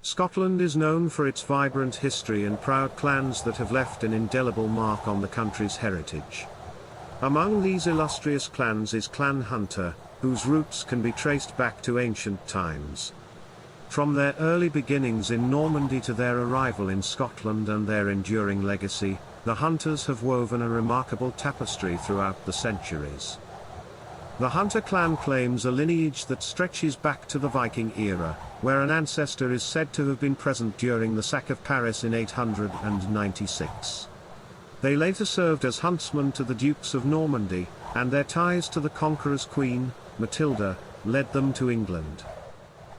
Scotland is known for its vibrant history and proud clans that have left an indelible mark on the country's heritage. Among these illustrious clans is Clan Hunter, whose roots can be traced back to ancient times. From their early beginnings in Normandy to their arrival in Scotland and their enduring legacy, the Hunters have woven a remarkable tapestry throughout the centuries. The Hunter clan claims a lineage that stretches back to the Viking era, where an ancestor is said to have been present during the sack of Paris in 896. They later served as huntsmen to the Dukes of Normandy, and their ties to the Conqueror's Queen Matilda led them to England.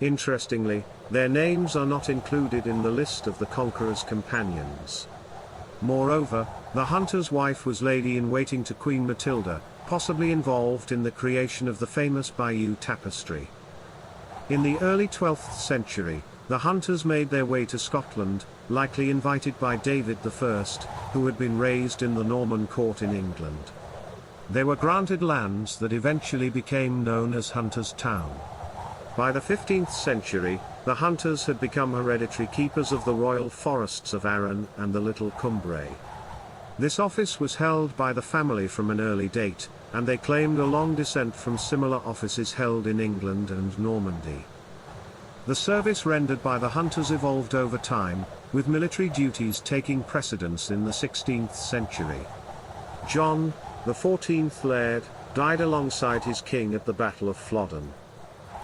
Interestingly, their names are not included in the list of the Conqueror's companions. Moreover, the Hunter's wife was lady-in-waiting to Queen Matilda, possibly involved in the creation of the famous Bayeux Tapestry. In the early 12th century, the Hunters made their way to Scotland, likely invited by David I, who had been raised in the Norman court in England. They were granted lands that eventually became known as Hunters Town. By the 15th century, the Hunters had become hereditary keepers of the royal forests of Arran and the Little Cumbrae. This office was held by the family from an early date, and they claimed a long descent from similar offices held in England and Normandy. The service rendered by the Hunters evolved over time, with military duties taking precedence in the 16th century. John, the 14th Laird, died alongside his king at the Battle of Flodden.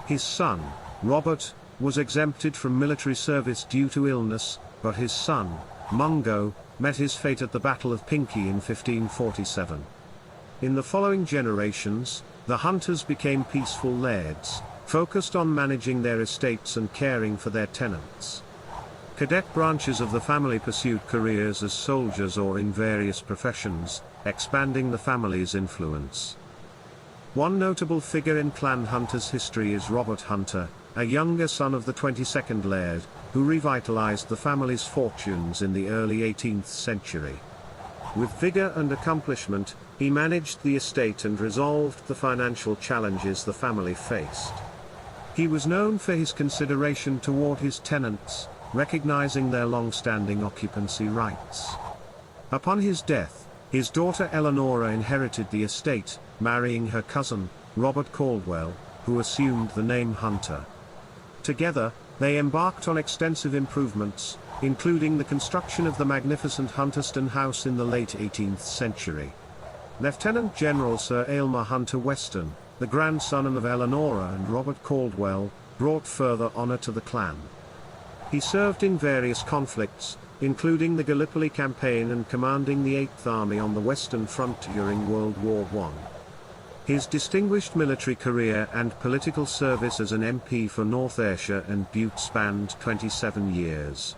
His son, Robert, was exempted from military service due to illness, but his son, Mungo, met his fate at the Battle of Pinkie in 1547. In the following generations, the Hunters became peaceful lairds, focused on managing their estates and caring for their tenants. Cadet branches of the family pursued careers as soldiers or in various professions, expanding the family's influence. One notable figure in Clan Hunter's history is Robert Hunter, a younger son of the 22nd Laird, who revitalized the family's fortunes in the early 18th century. With vigor and accomplishment, he managed the estate and resolved the financial challenges the family faced. He was known for his consideration toward his tenants, recognizing their long-standing occupancy rights. Upon his death, his daughter Eleanora inherited the estate, marrying her cousin, Robert Caldwell, who assumed the name Hunter. Together, they embarked on extensive improvements, including the construction of the magnificent Hunterston House in the late 18th century. Lieutenant General Sir Aylmer Hunter Weston, the grandson of Eleanora and Robert Caldwell, brought further honor to the clan. He served in various conflicts, including the Gallipoli campaign and commanding the 8th Army on the Western Front during World War I. His distinguished military career and political service as an MP for North Ayrshire and Bute spanned 27 years.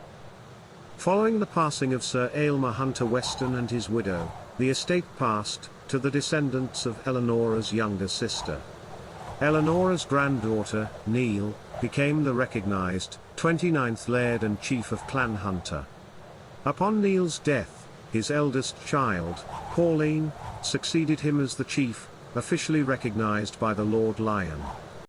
Following the passing of Sir Aylmer Hunter Weston and his widow, the estate passed to the descendants of Eleanora's younger sister. Eleanora's granddaughter, Neil, became the recognized 29th Laird and Chief of Clan Hunter. Upon Neil's death, his eldest child, Pauline, succeeded him as the chief, officially recognized by the Lord Lion.